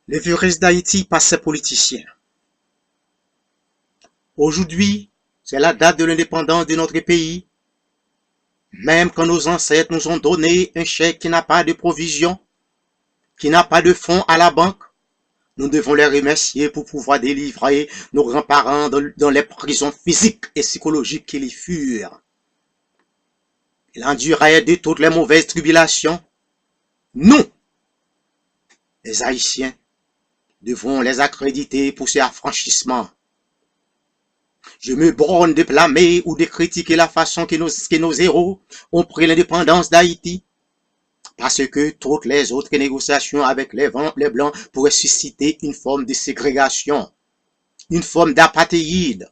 Le virus d'Haïti par ses politiciens. Aujourd'hui, c'est la date de l'indépendance de notre pays. Même quand nos ancêtres nous ont donné un chèque qui n'a pas de provision, qui n'a pas de fonds à la banque, nous devons les remercier pour pouvoir délivrer nos grands-parents dans les prisons physiques et psychologiques qu'ils y furent. Ils enduraient de toutes les mauvaises tribulations. Nous, les Haïtiens, devons les accréditer pour ces affranchissements. Je me borne de blâmer ou de critiquer la façon que nos héros ont pris l'indépendance d'Haïti, parce que toutes les autres négociations avec les Blancs pourraient susciter une forme de ségrégation, une forme d'apartheid,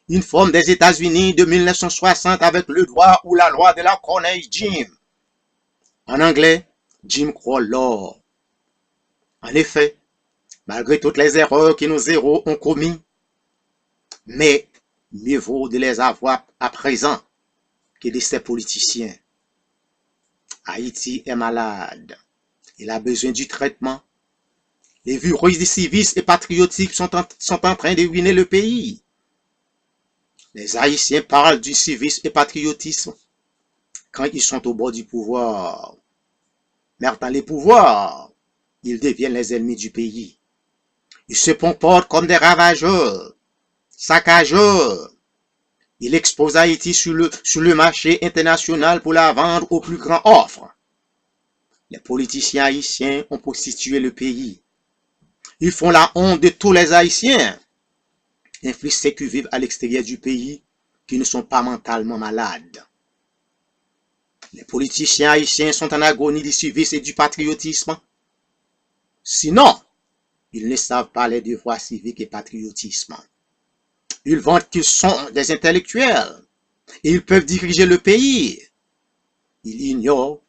une forme des États-Unis de 1960 avec le droit ou la loi de la Corneille Jim. En anglais, Jim Crow Law. En effet, malgré toutes les erreurs que nos héros ont commises, mais mieux vaut de les avoir à présent que de ces politiciens. Haïti est malade. Il a besoin du traitement. Les virus du civisme et patriotiques sont en train de ruiner le pays. Les Haïtiens parlent du civisme et patriotisme quand ils sont au bord du pouvoir. Mais dans les pouvoirs, ils deviennent les ennemis du pays. Ils se comportent comme des ravageurs, saccageurs. Ils exposent Haïti sur le marché international pour la vendre au plus grand offre. Les politiciens haïtiens ont prostitué le pays. Ils font la honte de tous les Haïtiens, infligent ceux qui vivent à l'extérieur du pays, qui ne sont pas mentalement malades. Les politiciens haïtiens sont en agonie du civisme et du patriotisme. Sinon, ils ne savent pas les devoirs civiques et patriotisme. Ils vantent qu'ils sont des intellectuels et ils peuvent diriger le pays. Ils ignorent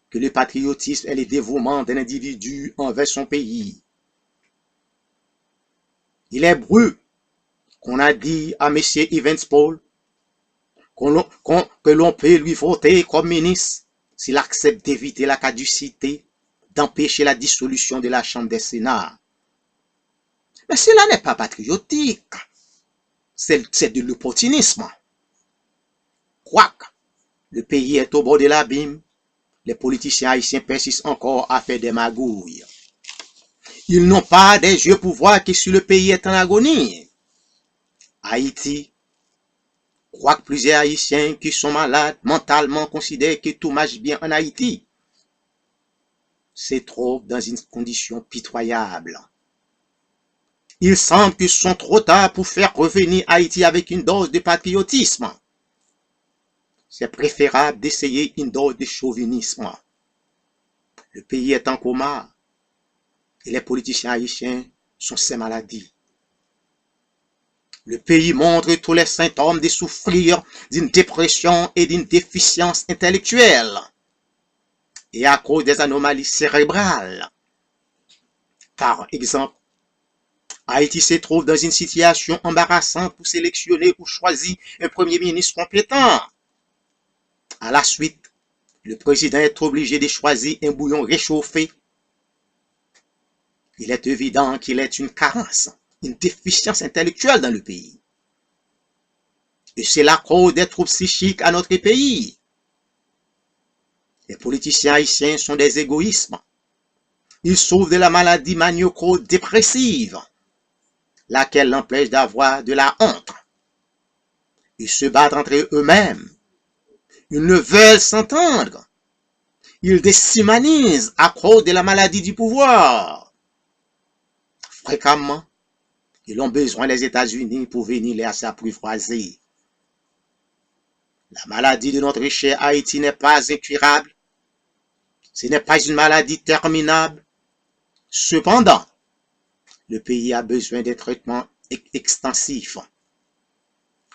que le patriotisme est le dévouement d'un individu envers son pays. Il est brut qu'on a dit à M. Evans Paul que l'on peut lui voter comme ministre s'il accepte d'éviter la caducité, d'empêcher la dissolution de la Chambre des Sénats. Mais cela n'est pas patriotique, c'est de l'opportunisme. Quoique le pays est au bord de l'abîme, les politiciens haïtiens persistent encore à faire des magouilles. Ils n'ont pas des yeux pour voir que si le pays est en agonie. Haïti, quoique plusieurs Haïtiens qui sont malades mentalement considèrent que tout marche bien en Haïti, se trouvent dans une condition pitoyable. Il semble qu'ils sont trop tard pour faire revenir Haïti avec une dose de patriotisme. C'est préférable d'essayer une dose de chauvinisme. Le pays est en coma et les politiciens haïtiens sont ces maladies. Le pays montre tous les symptômes de souffrir d'une dépression et d'une déficience intellectuelle et à cause des anomalies cérébrales. Par exemple, Haïti se trouve dans une situation embarrassante pour sélectionner ou choisir un premier ministre compétent. À la suite, le président est obligé de choisir un bouillon réchauffé. Il est évident qu'il est une carence, une déficience intellectuelle dans le pays. Et c'est la cause des troubles psychiques à notre pays. Les politiciens haïtiens sont des égoïsmes. Ils souffrent de la maladie maniaco-dépressive, laquelle l'empêche d'avoir de la honte. Ils se battent entre eux-mêmes. Ils ne veulent s'entendre. Ils déshumanisent à cause de la maladie du pouvoir. Fréquemment, ils ont besoin des États-Unis pour venir les s'apprivoiser. La maladie de notre cher Haïti n'est pas incurable. Ce n'est pas une maladie terminable. Cependant, le pays a besoin d'un traitement extensif.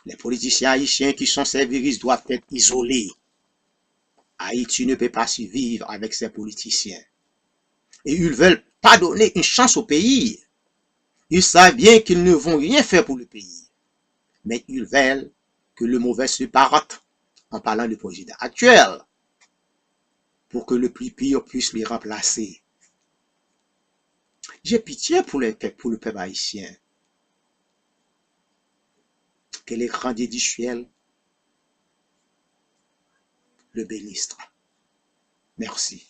Les politiciens haïtiens qui sont ces virus doivent être isolés. Haïti ne peut pas survivre avec ses politiciens. Et ils ne veulent pas donner une chance au pays. Ils savent bien qu'ils ne vont rien faire pour le pays. Mais ils veulent que le mauvais se parte en parlant du président actuel pour que le plus pire puisse les remplacer. J'ai pitié pour le peuple haïtien. Que l'écran dédictuel le bénisse. Merci.